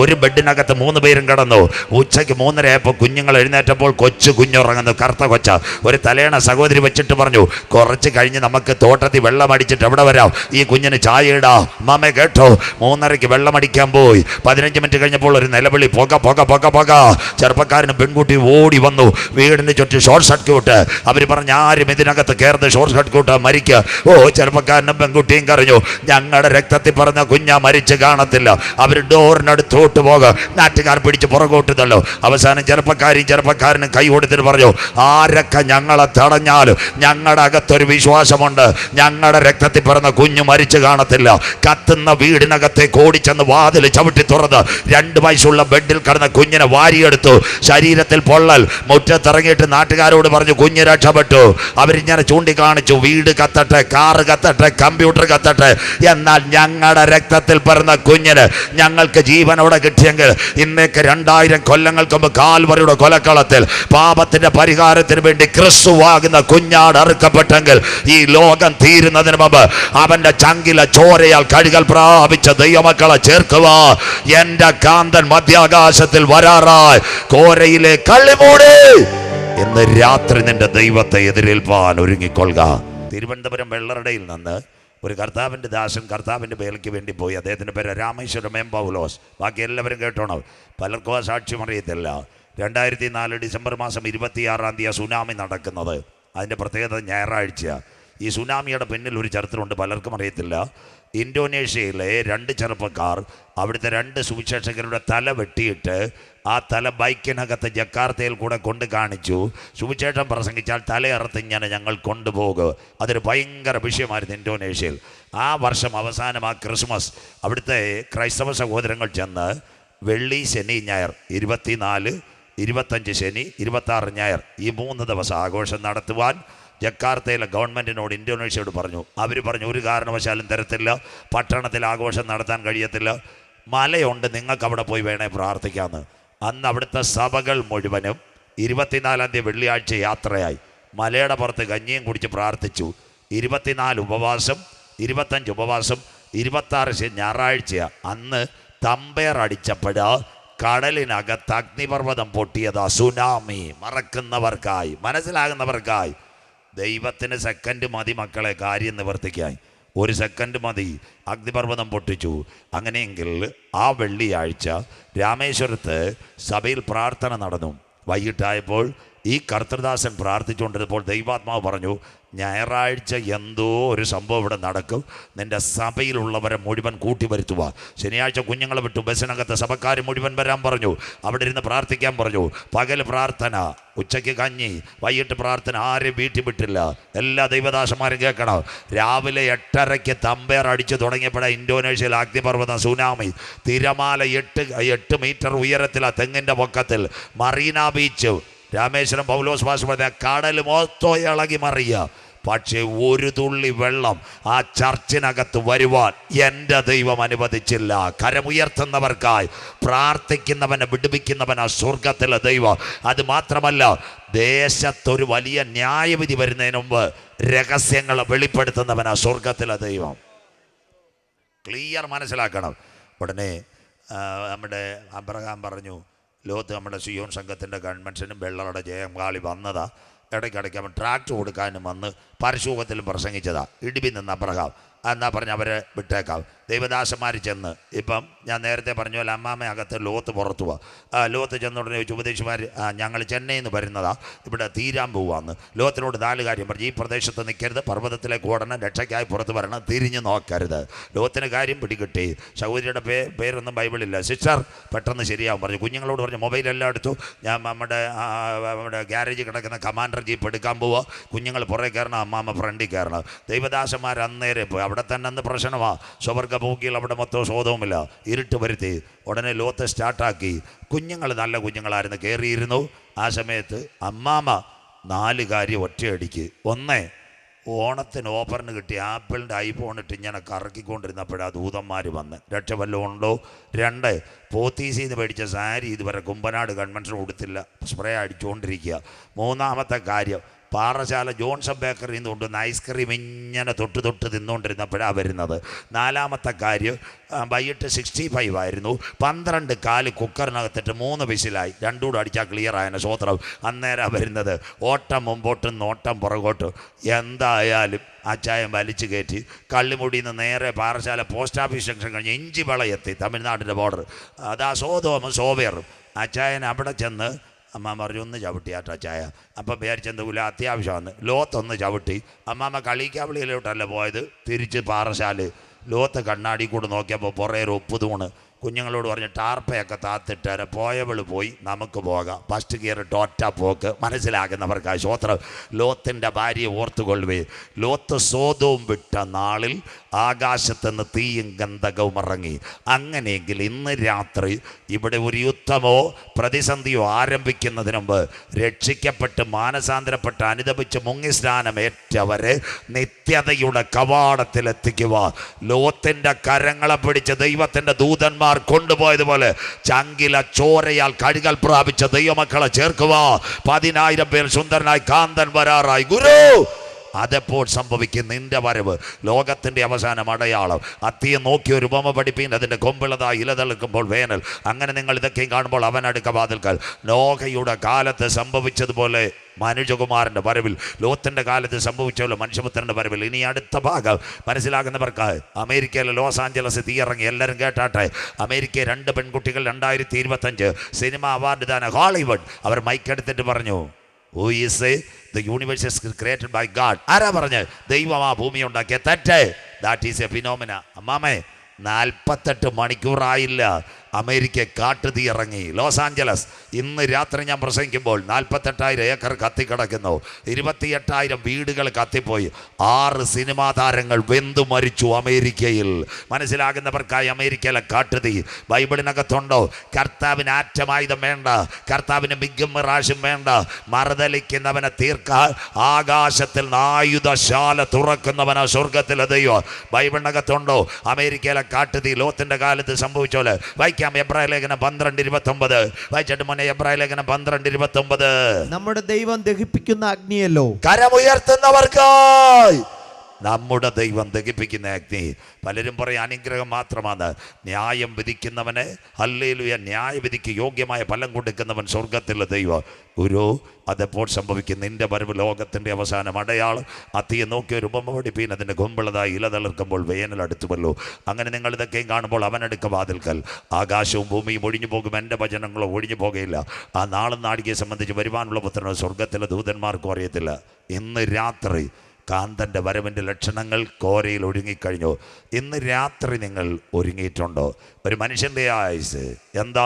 ഒരു ബെഡിനകത്ത് 3 പേരും കിടന്നു. ഉച്ചയ്ക്ക് 3:30 ആയപ്പോൾ കുഞ്ഞുങ്ങൾ എഴുന്നേറ്റപ്പോൾ കുഞ്ഞുറങ്ങുന്നു. കറുത്ത കൊച്ച. ഒരു തലേണ സഹോദരി വെച്ചിട്ട് പറഞ്ഞു, കുറച്ച് കഴിഞ്ഞ് നമുക്ക് തോട്ടത്തിൽ വെള്ളം അടിച്ചിട്ട് എവിടെ വരാം, ഈ കുഞ്ഞിന് ചായ ഇടാം. മാമ കേട്ടോ. 3:30 വെള്ളം അടിക്കാൻ പോയി. 15 മിനിറ്റ് കഴിഞ്ഞപ്പോൾ ഒരു നിലവിളി, പുക. ചെറുപ്പക്കാരനും പെൺകുട്ടി ഓടി വന്നു. വീടിന് ചുറ്റും ഷോർട്ട് സർക്യൂട്ട്. അവർ പറഞ്ഞ് ആരും ഇതിനകത്ത് കയറുന്നത്, ഷോർട്ട് സർക്യൂട്ട്, മരിക്കുക. ചെറുപ്പക്കാരനും പെൺകുട്ടിയും കരഞ്ഞു, ഞങ്ങളുടെ രക്തത്തിൽ പറഞ്ഞ കുഞ്ഞാ മരിച്ച് കാണത്തില്ല. അവർ ഡോറിനടുത്തോട്ട് പോകുക. നാട്ടുകാർ പിടിച്ച് പുറകോട്ട് തള്ളു. അവസാനം ചെറുപ്പക്കാരനും കൈ കൊടുത്തിട്ട് പറഞ്ഞു, ആരൊക്കെ ഞങ്ങളെ തടഞ്ഞാലും ഞങ്ങളുടെ അകത്തൊരു വിശ്വാസമുണ്ട്, ഞങ്ങളുടെ രക്തത്തിൽ പറഞ്ഞ കുഞ്ഞു മരിച്ചു കാണത്തില്ല. കത്തുന്ന വീടിനകത്തേക്ക് ഓടിച്ചെന്ന് വാതിൽ ചവിട്ടി തുറന്ന് 2 വയസ്സുള്ള ബെഡിൽ കിടന്ന കുഞ്ഞിനെ വാരിയെടുത്തു. ശരീരത്തിൽ പൊള്ളൽ. മുറ്റത്തിറങ്ങിയിട്ട് നാട്ടുകാരോട് പറഞ്ഞു, കുഞ്ഞ് രക്ഷപ്പെട്ടു. അവരിങ്ങനെ ചൂണ്ടിക്കാണിച്ചു, വീട് കത്തട്ടെ, കാറ് കത്തട്ടെ, കമ്പ്യൂട്ടർ കത്തട്ടെ, എന്നാൽ ഞങ്ങളുടെ രക്തത്തിൽ പിറന്ന കുഞ്ഞിന് ഞങ്ങൾക്ക് ജീവനോടെ കിട്ടിയെങ്കിൽ ഇന്നേക്ക് 2000 കൊല്ലങ്ങൾക്ക് മുമ്പ് കാൽവറിയുടെ കൊലക്കളത്തിൽ പാപത്തിന്റെ പരിഹാരത്തിന് വേണ്ടി ക്രിസ്തുവാകുന്ന കുഞ്ഞാട് അറുക്കപ്പെട്ടെങ്കിൽ ഈ ലോകം തീരുന്നതിന് മുമ്പ് അവന്റെ ചങ്കിലെ ചോരയാൽ കഴുകൽ പ്രാപിച്ച ദൈവമക്കളെ ചേർക്കുക. എന്റെ കാന്തൻ മധ്യാകാശത്തിൽ വരാറായി. കോരയിലെ കള്ളിമൂടി, ഇന്ന് രാത്രി നിന്റെ ദൈവത്തെ എതിരേൽപ്പാൻ ഒരുങ്ങിക്കൊള്ളുക. തിരുവനന്തപുരം വെള്ളറടയിൽ നിന്ന് ഒരു കർത്താവിൻ്റെ ദാസൻ കർത്താവിൻ്റെ വേലയ്ക്ക് വേണ്ടി പോയി. അദ്ദേഹത്തിൻ്റെ പേര് രാമേശ്വരം M. പൗലോസ്. ബാക്കി എല്ലാവരും കേട്ടോണം. പലർക്കും ആ സാക്ഷ്യം അറിയത്തില്ല. 2004 ഡിസംബർ മാസം 26-ാം തീയതി സുനാമി നടക്കുന്നത്. അതിൻ്റെ പ്രത്യേകത ഞായറാഴ്ച. ഈ സുനാമിയുടെ പിന്നിൽ ഒരു ചരിത്രമുണ്ട്, പലർക്കും അറിയത്തില്ല. ഇന്തോനേഷ്യയിലെ 2 ചെറുപ്പക്കാർ അവിടുത്തെ 2 സുവിശേഷകരുടെ തല വെട്ടിയിട്ട് ആ തല ബൈക്കിനകത്ത് ജക്കാർത്തയിൽ കൂടെ കൊണ്ട് കാണിച്ചു. സുവിശേഷം പ്രസംഗിച്ചാൽ തലയറുത്ത് ഇങ്ങനെ ഞങ്ങൾ കൊണ്ടുപോകുക. അതൊരു ഭയങ്കര വിഷയമായിരുന്നു ഇന്തോനേഷ്യയിൽ. ആ വർഷം അവസാനം, ആ ക്രിസ്മസ്, അവിടുത്തെ ക്രൈസ്തവ സഹോദരങ്ങൾ ചെന്ന് വെള്ളി, ശനി, ഞായർ, 24, 25 ശനി, 26 ഞായർ, ഈ 3 ദിവസം ആഘോഷം നടത്തുവാൻ ജക്കാർത്തയിലെ ഗവൺമെൻറ്റിനോട്, ഇന്തോനേഷ്യയോട് പറഞ്ഞു. അവർ പറഞ്ഞു, ഒരു കാരണവശാലും തരത്തില്ല, പട്ടണത്തിൽ ആഘോഷം നടത്താൻ കഴിയത്തില്ല, മലയുണ്ട്, നിങ്ങൾക്ക് അവിടെ പോയി വേണേ പ്രാർത്ഥിക്കാമെന്ന്. അന്ന് അവിടുത്തെ സഭകൾ മുഴുവനും 24-ാം തീയതി വെള്ളിയാഴ്ച യാത്രയായി. മലയുടെ പുറത്ത് കഞ്ഞിയും കുടിച്ച് പ്രാർത്ഥിച്ചു. 24 ഉപവാസം, 25 ഉപവാസം, 26 ഞായറാഴ്ച. അന്ന് തമ്പേർ അടിച്ചപ്പോഴാ കടലിനകത്ത് അഗ്നിപർവ്വതം പൊട്ടിയതാ. സുനാമി. മറക്കുന്നവർക്കായി, മനസ്സിലാകുന്നവർക്കായി. ദൈവത്തിന് സെക്കൻഡ് മതി മക്കളെ കാര്യം നിവർത്തിക്കായി. 1 സെക്കൻഡ് മതി. അഗ്നിപർവ്വതം പൊട്ടിച്ചു. അങ്ങനെയെങ്കിൽ ആ വെള്ളിയാഴ്ച രാമേശ്വരത്ത് സഭയിൽ പ്രാർത്ഥന നടന്നു. വൈകിട്ടായപ്പോൾ ഈ കർത്തൃദാസൻ പ്രാർത്ഥിച്ചുകൊണ്ടിരുന്നപ്പോൾ ദൈവാത്മാവ് പറഞ്ഞു, ഞായറാഴ്ച എന്തോ ഒരു സംഭവം ഇവിടെ നടക്കും. നിൻ്റെ സഭയിലുള്ളവരെ മുഴുവൻ കൂട്ടി വരുത്തുക. ശനിയാഴ്ച കുഞ്ഞുങ്ങളെ വിട്ടു, ബസ്സിനകത്ത് സഭക്കാർ മുഴുവൻ വരാൻ പറഞ്ഞു, അവിടെ ഇരുന്ന് പ്രാർത്ഥിക്കാൻ പറഞ്ഞു. പകൽ പ്രാർത്ഥന, ഉച്ചയ്ക്ക് കഞ്ഞി, വൈകിട്ട് പ്രാർത്ഥന. ആരും വീട്ടിൽ വിട്ടില്ല. എല്ലാ ദൈവദാസന്മാരും കേൾക്കണം. രാവിലെ 8:30 തമ്പേർ അടിച്ചു തുടങ്ങിയപ്പോഴാണ് ഇന്തോനേഷ്യയിൽ അഗ്നിപർവ്വതം, സുനാമി, തിരമാല 8 മീറ്റർ ഉയരത്തിലാണ് തെങ്ങിൻ്റെ പൊക്കത്തിൽ. മറീന ബീച്ച്, രാമേശ്വരം പൗലോസ് ഭാഷ പറഞ്ഞ കടൽ മൊത്തം ഇളകി മറിയുക. പക്ഷേ ഒരു തുള്ളി വെള്ളം ആ ചർച്ചിനകത്ത് വരുവാൻ എൻ്റെ ദൈവം അനുവദിച്ചില്ല. കരമുയർത്തുന്നവർക്കായി പ്രാർത്ഥിക്കുന്നവനെ വിടുവിക്കുന്നവനാ സ്വർഗത്തിലെ ദൈവം. അത് മാത്രമല്ല, ദേശത്തൊരു വലിയ ന്യായവിധി വരുന്നതിന് മുമ്പ് രഹസ്യങ്ങളെ വെളിപ്പെടുത്തുന്നവനാ സ്വർഗത്തിലെ ദൈവം. ക്ലിയർ മനസ്സിലാക്കണം. ഉടനെ നമ്മുടെ അബ്രഹാം പറഞ്ഞു, ലോത്ത് നമ്മുടെ സിയോൻ സംഘത്തിൻ്റെ കൺവെൻഷനും വെള്ളറുടെ ജയം കാളി വന്നതാ. ഇടയ്ക്കിടയ്ക്ക് അവൻ ട്രാക്ട് കൊടുക്കാനും വന്ന് പരശൂഖത്തിലും പ്രസംഗിച്ചതാ. ഇടിബി നിന്ന് അബ്രഹാം എന്നാ പറഞ്ഞ് അവരെ വിട്ടേക്കാം. ദൈവദാസന്മാർ ചെന്ന്, ഇപ്പം ഞാൻ നേരത്തെ പറഞ്ഞ പോലെ അമ്മാമ്മ അകത്ത്, ലോത്ത് പുറത്തു പോവാ. ലോത്ത് ചെന്നുടനെ ചോദിച്ചു, ഉപദേശിമാർ ഞങ്ങൾ ചെന്നൈയിൽ നിന്ന് വരുന്നതാ, ഇവിടെ തീരാൻ പോവാന്ന്. ലോത്തിനോട് 4 കാര്യം പറഞ്ഞു. ഈ പ്രദേശത്ത് നിൽക്കരുത്, പർവ്വതത്തിലേക്ക് ഓടണം, രക്ഷയ്ക്കായി പുറത്ത് വരണം, തിരിഞ്ഞു നോക്കരുത്. ലോത്തിന് കാര്യം പിടികിട്ടി. സഹോദരിയുടെ പേരൊന്നും ബൈബിളില്ല. സിസ്റ്റർ പെട്ടെന്ന് ശരിയാവും പറഞ്ഞു. കുഞ്ഞുങ്ങളോട് പറഞ്ഞു, മൊബൈലെല്ലാം എടുത്തു, ഞാൻ നമ്മുടെ ഗ്യാരേജിൽ കിടക്കുന്ന കമാൻഡർ ജീപ്പ് എടുക്കാൻ പോവുക, കുഞ്ഞുങ്ങൾ പുറകെ കയറണം, അമ്മാമ്മ ഫ്രണ്ടിൽ കയറണം. ദൈവദാസന്മാർ അന്നേരം പോയി. അവിടെ തന്നെ അന്ന് പ്രശ്നമാണ്. സ്വർഗ്ഗഭോഗികൾ അവിടെ മൊത്തം സ്വതവുമില്ല, ഇരുട്ട് വരുത്തി. ഉടനെ ലോത്ത് സ്റ്റാർട്ടാക്കി. കുഞ്ഞുങ്ങൾ നല്ല കുഞ്ഞുങ്ങളായിരുന്നു, കയറിയിരുന്നു. ആ സമയത്ത് അമ്മാമ്മ 4 കാര്യം ഒറ്റയടിക്ക്. 1, ഓണത്തിന് ഓഫറിന് കിട്ടിയ ആപ്പിളിൻ്റെ ഐഫോൺ ഇട്ട് ഇങ്ങനെ കറക്കിക്കൊണ്ടിരുന്നപ്പോഴാണ് ദൂതന്മാർ വന്ന്, രക്ഷ വല്ലതും ഉണ്ടോ? 2, പോത്തീസിൽ നിന്ന് മേടിച്ച സാരി ഇതുവരെ കുമ്പനാട് കൺവെൻഷൻ കൊടുത്തില്ല, സ്പ്രേ അടിച്ചുകൊണ്ടിരിക്കുക. 3-മത്തെ കാര്യം, പാറശാല ജോൺസൺ ബേക്കറിയിൽ നിന്ന് കൊണ്ടുവന്ന ഐസ്ക്രീം ഇങ്ങനെ തൊട്ട് തിന്നുകൊണ്ടിരുന്നപ്പോഴാണ് വരുന്നത്. 4-മത്തെ കാര്യം, വൈകിട്ട് 65 ആയിരുന്നു. 12 കാല് കുക്കറിനകത്തിട്ട് 3 വിസിലായി. 2 കൂടെ അടിച്ചാൽ ക്ലിയർ ആയതിന് സ്വോത്രം. അന്നേരം വരുന്നത് ഓട്ടം മുമ്പോട്ടും നോട്ടം പുറകോട്ടും. എന്തായാലും അച്ചായം വലിച്ചു കയറ്റി കള്ളിമുടിയിൽ നിന്ന് നേരെ പാറശാല പോസ്റ്റ് ഓഫീസ് ജംഗ്ഷൻ കഴിഞ്ഞ് ഇഞ്ചിവളയെത്തി, തമിഴ്നാടിൻ്റെ ബോർഡർ. അതാ സോതോമും സോവേറും. അച്ചായൻ അവിടെ ചെന്ന് അമ്മ പറഞ്ഞു, ഒന്ന് ചവിട്ടിയാട്ടോ ചായ. അപ്പം വിചാരിച്ചെന്തെങ്കിലും അത്യാവശ്യമാണ്. ലോത്തൊന്ന് ചവിട്ടി. അമ്മാമ്മ കളിക്കാവിളിയിലോട്ടല്ല പോയത്, തിരിച്ച് പാറശാല. ലോത്ത് കണ്ണാടി കൂടെ നോക്കിയപ്പോൾ പുറകെ ഒരു ഉപ്പ് തൂണ്. കുഞ്ഞുങ്ങളോട് പറഞ്ഞ് ടാർപ്പയൊക്കെ താത്തിട്ടാരെ, പോയവൾ പോയി, നമുക്ക് പോകാം. ഫസ്റ്റ് ഗിയർ ടോറ്റ പോക്ക്. മനസ്സിലാക്കുന്നവർക്ക് ശ്രോത്രം. ലോത്തിൻ്റെ ഭാര്യയെ ഓർത്തുകൊള്ളുവേ. ലോത്ത് സോതോം വിട്ട നാളിൽ ആകാശത്തുനിന്ന് തീയും ഗന്ധകവും ഇറങ്ങി. അങ്ങനെയെങ്കിൽ ഇന്ന് രാത്രി ഇവിടെ ഒരു യുദ്ധമോ പ്രതിസന്ധിയോ ആരംഭിക്കുന്നതിന് മുമ്പ് രക്ഷിക്കപ്പെട്ട് മാനസാന്തരപ്പെട്ട് അനുദപിച്ച് മുങ്ങിസ്നാനമേറ്റവരെ നിത്യതയുടെ കവാടത്തിലെത്തിക്കുക. ലോത്തിൻ്റെ കരങ്ങളെ പിടിച്ച് ദൈവത്തിൻ്റെ ദൂതന്മാർ കൊണ്ടുപോയതുപോലെ ചങ്കില ചോരയാൽ കഴുകൽ പ്രാപിച്ച ദൈവമക്കളെ ചേർക്കുക. 10,000 പേർ സുന്ദരനായി കാന്തൻ വരാറായി. ഗുരു, അതെപ്പോൾ സംഭവിക്കും? നിന്റെ വരവ് ലോകത്തിൻ്റെ അവസാനം അടയാളം. അത്തിയെ നോക്കി ഒരു ഉപമ പഠിപ്പീൻ, അതിൻ്റെ കൊമ്പിളതായി ഇലതളിക്കുമ്പോൾ വേനൽ. അങ്ങനെ നിങ്ങൾ ഇതൊക്കെയും കാണുമ്പോൾ അവൻ അടുക്ക വാതിൽക്കൽ. നോഹയുടെ കാലത്ത് സംഭവിച്ചതുപോലെ മനുജകുമാരൻ്റെ വരവിൽ, ലോത്തിൻ്റെ കാലത്ത് സംഭവിച്ചല്ലോ മനുഷ്യപുത്രൻ്റെ വരവിൽ. ഇനി അടുത്ത ഭാഗം മനസ്സിലാകുന്നവർക്ക് അമേരിക്കയിലെ ലോസ് ആഞ്ചലസ് തീയിറങ്ങി. എല്ലാവരും കേട്ടാട്ടെ. അമേരിക്കയിൽ 2 പെൺകുട്ടികൾ 2025 സിനിമ അവാർഡ് ദാന ഹോളിവുഡ്. അവർ മൈക്കെടുത്തിട്ട് പറഞ്ഞു, Who is the universe is created by God. ആരാ പറഞ്ഞ്? ദൈവമാ ഭൂമി ഉണ്ടാക്കിയ. തെറ്റ്. That is a phenomena. അമ്മാമേ, 48 മണിക്കൂറായില്ല അമേരിക്ക കാട്ടുതീ ഇറങ്ങി. ലോസ് ആഞ്ചലസ് ഇന്ന് രാത്രി ഞാൻ പ്രസംഗിക്കുമ്പോൾ 48,000 ഏക്കർ കത്തിക്കിടക്കുന്നു. 28,000 വീടുകൾ കത്തിപ്പോയി. 6 സിനിമാ താരങ്ങൾ വെന്തു മരിച്ചു അമേരിക്കയിൽ. മനസ്സിലാകുന്നവർക്കായി അമേരിക്കയിലെ കാട്ടുതീ. ബൈബിളിനകത്തുണ്ടോ? കർത്താവിന് ആറ്റമായുധം വേണ്ട, കർത്താവിന് മിഗും മിറാശും വേണ്ട, മറുതലിക്കുന്നവനെ തീർക്കാൻ ആകാശത്തിൽ ആയുധശാല തുറക്കുന്നവനാ സ്വർഗത്തിലെ ദൈവം. ബൈബിളിനകത്തുണ്ടോ? അമേരിക്കയിലെ കാട്ടുതീ ലോത്തിന്റെ കാലത്ത് സംഭവിച്ചോലെ. എബ്രായ ലേഖനം 12:29 വായിച്ചിട്ട് മോനെ. എബ്രായ ലേഖനം 12:29. നമ്മുടെ ദൈവം ദഹിപ്പിക്കുന്ന അഗ്നിയല്ലോ. കരമുയർത്തുന്നവർക്കായി നമ്മുടെ ദൈവം ദഹിപ്പിക്കുന്ന അഗ്നി. പലരും പറയും അനുഗ്രഹം മാത്രമാണ്. ന്യായം വിധിക്കുന്നവന് ഹല്ലേലൂയ, ന്യായവിധിക്ക് യോഗ്യമായ ഫലം കൊടുക്കുന്നവൻ സ്വർഗത്തിലെ ദൈവം. ഗുരു, അതെപ്പോൾ സംഭവിക്കും? നിന്റെ വരവ് ലോകത്തിൻ്റെ അവസാനം അടയാളം. അത്തിയെ നോക്കി ഒരു ഉപമ പഠിപ്പീൻ, അതിൻ്റെ കൊമ്പിളതായി ഇലതളിർക്കുമ്പോൾ വേനൽ അടുത്തുവല്ലോ. അങ്ങനെ നിങ്ങൾ ഇതൊക്കെയും കാണുമ്പോൾ അവനടുക്ക വാതിൽക്കൽ. ആകാശവും ഭൂമിയും ഒഴിഞ്ഞു പോകും, എൻ്റെ വചനങ്ങളോ ഒഴിഞ്ഞു പോകുകയില്ല. ആ നാളും നാഴികയെ സംബന്ധിച്ച് വരുവാനുള്ള പുത്രനോ സ്വർഗത്തിലെ ദൂതന്മാർക്കും അറിയത്തില്ല. ഇന്ന് രാത്രി കാന്തൻ്റെ വരവിൻ്റെ ലക്ഷണങ്ങൾ കോരയിൽ ഒരുങ്ങിക്കഴിഞ്ഞു. ഇന്ന് രാത്രി നിങ്ങൾ ഒരുങ്ങിയിട്ടുണ്ടോ? ഒരു മനുഷ്യൻ്റെ ആയുസ് എന്താ?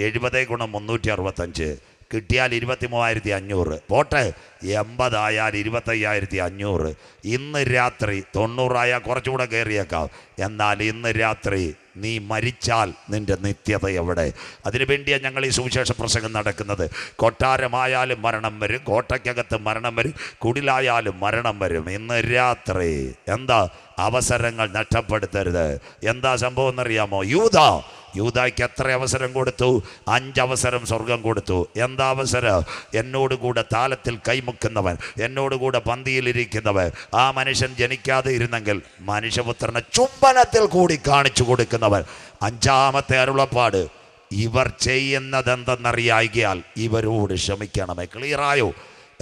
70 ഗുണം 365 കിട്ടിയാൽ 23,500. പോട്ടെ, 80 ആയാൽ 25,500. ഇന്ന് രാത്രി 90 ആയാൽ കുറച്ചുകൂടെ കയറിയേക്കാം. എന്നാൽ ഇന്ന് രാത്രി നീ മരിച്ചാൽ നിന്റെ നിത്യത എവിടെ? അതിനുവേണ്ടിയാണ് ഞങ്ങൾ ഈ സുവിശേഷ പ്രസംഗം നടക്കുന്നത്. കൊട്ടാരമായാലും മരണം വരും, കോട്ടയ്ക്കകത്ത് മരണം വരും, കുടിലായാലും മരണം വരും. ഇന്ന് രാത്രി എന്താ? അവസരങ്ങൾ നഷ്ടപ്പെടുത്തരുത്. എന്താ സംഭവം എന്നറിയാമോ? യൂദായ്ക്ക് എത്ര അവസരം കൊടുത്തു? 5 അവസരം സ്വർഗം കൊടുത്തു. എന്താ അവസരം? എന്നോടുകൂടെ താലത്തിൽ കൈമുക്കുന്നവൻ, എന്നോടുകൂടെ പന്തിയിലിരിക്കുന്നവൻ, ആ മനുഷ്യൻ ജനിക്കാതെ ഇരുന്നെങ്കിൽ മനുഷ്യപുത്രനെ ചുംബനത്തിൽ കൂടി കാണിച്ചു കൊടുക്കുന്നവൻ. 5ാമത്തെ അരുളപ്പാട്, ഇവർ ചെയ്യുന്നതെന്തെന്നറിയായികയാൽ ഇവരോട് ക്ഷമിക്കണമേ. ക്ലിയറായോ?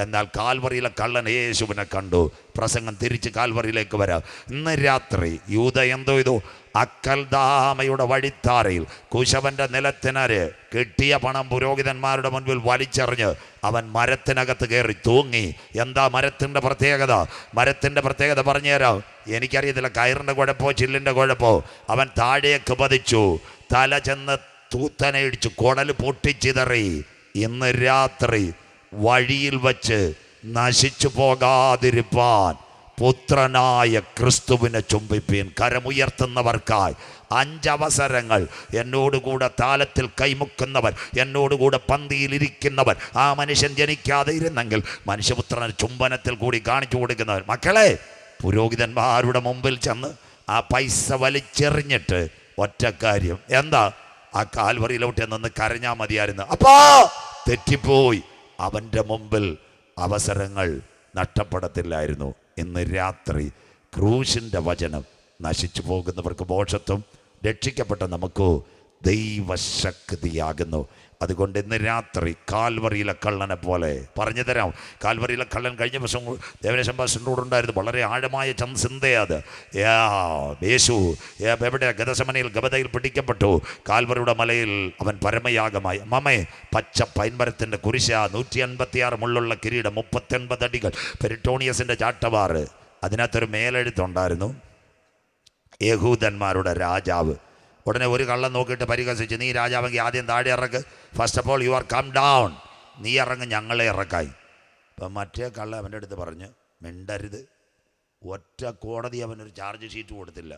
എന്നാൽ കാൽവറിയിലെ കള്ളൻ യേശുവിനെ കണ്ടു. പ്രസംഗം തിരിച്ച് കാൽവറിയിലേക്ക് വരാം. ഇന്ന് രാത്രി യൂദ എന്തോ ഇതോ അക്കൽദാമയുടെ വഴിത്താരയിൽ കുശവന്റെ നിലത്തിനര് കിട്ടിയ പണം പുരോഹിതന്മാരുടെ മുൻപിൽ വലിച്ചെറിഞ്ഞ് അവൻ മരത്തിനകത്ത് കയറി തൂങ്ങി. എന്താ മരത്തിൻ്റെ പ്രത്യേകത? മരത്തിൻ്റെ പ്രത്യേകത പറഞ്ഞുതരാം. എനിക്കറിയത്തില്ല, കയറിൻ്റെ കുഴപ്പമോ ചില്ലിൻ്റെ കുഴപ്പമോ. അവൻ താഴേക്ക് പതിച്ചു, തല ചെന്ന് തൂത്തനെ ഇടിച്ചു, കുടൽ പൊട്ടിച്ചിതറി. ഇന്ന് രാത്രി വഴിയിൽ വച്ച് നശിച്ചു പോകാതിരിപ്പാൻ പുത്രനായ ക്രിസ്തുവിനെ ചുംബിപ്പീൻ. കരമുയർത്തുന്നവർക്കായി 5 അവസരങ്ങൾ. എന്നോടുകൂടെ താലത്തിൽ കൈമുക്കുന്നവൻ, എന്നോടുകൂടെ പന്തിയിലിരിക്കുന്നവൻ, ആ മനുഷ്യൻ ജനിക്കാതെ ഇരുന്നെങ്കിൽ മനുഷ്യപുത്രനെ ചുംബനത്തിൽ കൂടി കാണിച്ചു കൊടുക്കുന്നവൻ. മക്കളെ, പുരോഹിതന്മാരുടെ മുമ്പിൽ ചെന്ന് ആ പൈസ വലിച്ചെറിഞ്ഞിട്ട് ഒറ്റ കാര്യം എന്താ? ആ കാൽവറിയിലോട്ട് നിന്ന് കരഞ്ഞാൽ മതിയായിരുന്നു. അപ്പാ തെറ്റിപ്പോയി. അവൻ്റെ മുമ്പിൽ അവസരങ്ങൾ നഷ്ടപ്പെടത്തില്ലായിരുന്നു. ഇന്ന് രാത്രി ക്രൂശിൻ്റെ വചനം നശിച്ചു പോകുന്നവർക്ക് മോക്ഷത്വം, രക്ഷിക്കപ്പെട്ട നമുക്കോ ദൈവശക്തിയാകുന്നു. അതുകൊണ്ട് ഇന്ന് രാത്രി കാൽവറിയിലെ കള്ളനെ പോലെ പറഞ്ഞു തരാം. കാൽവറിയിലെ കള്ളൻ കഴിഞ്ഞ ദിവസം ദേവനേശൻ പാസ്റ്ററിനോടുണ്ടായിരുന്നു. വളരെ ആഴമായ ചിന്തയത്. യേശു എവിടെ? ഗതസമനയിൽ ഗബതയിൽ പിടിക്കപ്പെട്ടു. കാൽവറിയുടെ മലയിൽ അവൻ പരമയാഗമായി. മമേ, പച്ച പൈൻമരത്തിൻ്റെ കുരിശ, 156 മുള്ളുള്ള കിരീടം, 39 അടികൾ, പെരിട്ടോണിയസിൻ്റെ ചാട്ടവാറ്. അതിനകത്തൊരു മേലെഴുത്തുണ്ടായിരുന്നു, യഹൂദന്മാരുടെ രാജാവ്. ഉടനെ ഒരു കള്ളൻ നോക്കിയിട്ട് പരിഹസിച്ച്, നീ രാജാവെങ്കിൽ ആദ്യം താഴെ ഇറക്ക്. First of all you are come down. നീ ഇറങ്ങ്, ഞങ്ങളെ ഇറക്കായി. അപ്പം മറ്റേ കള്ളൻ അവൻ്റെ അടുത്ത് പറഞ്ഞ്, മിണ്ടരുത്. ഒറ്റ കോടതി അവനൊരു ചാർജ് ഷീറ്റ് കൊടുത്തില്ല.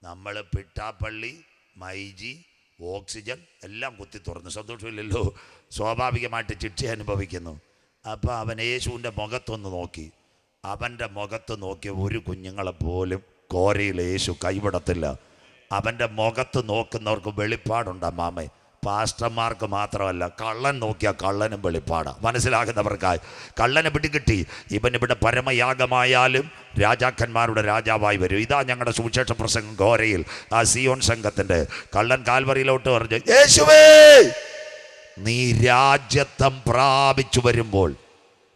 നമ്മൾ പിട്ടാപ്പള്ളി, മൈജി, ഓക്സിജൻ എല്ലാം കുത്തി തുറന്നു. സന്തോഷമില്ലല്ലോ, സ്വാഭാവികമായിട്ട് ശിക്ഷ അനുഭവിക്കുന്നു. അപ്പോൾ അവൻ യേശുവിൻ്റെ മുഖത്തൊന്ന് നോക്കി. അവൻ്റെ മുഖത്ത് നോക്കിയ ഒരു കുഞ്ഞുങ്ങളെപ്പോലും കോരയിൽ യേശു കൈവിടത്തില്ല. അവൻ്റെ മുഖത്ത് നോക്കുന്നവർക്ക് വെളിപ്പാടുണ്ട്. അമ്മാമേ, പാസ്റ്റർമാർക്ക് മാത്രമല്ല, കള്ളൻ നോക്കിയാൽ കള്ളനും വെളിപ്പാടാണ്. മനസ്സിലാകുന്നവർക്കായി കള്ളനെ പിടികിട്ടി. ഇവനിവിടെ പരമയാഗമായാലും രാജാക്കന്മാരുടെ രാജാവായി വരും. ഇതാ ഞങ്ങളുടെ സുവിശേഷ പ്രസംഗം കോരയിൽ. ആ സിയോൻ സംഘത്തിൻ്റെ കള്ളൻ കാൽവറിയിലോട്ട് പറഞ്ഞു, യേശുവേ, നീ രാജ്യത്വം പ്രാപിച്ചു വരുമ്പോൾ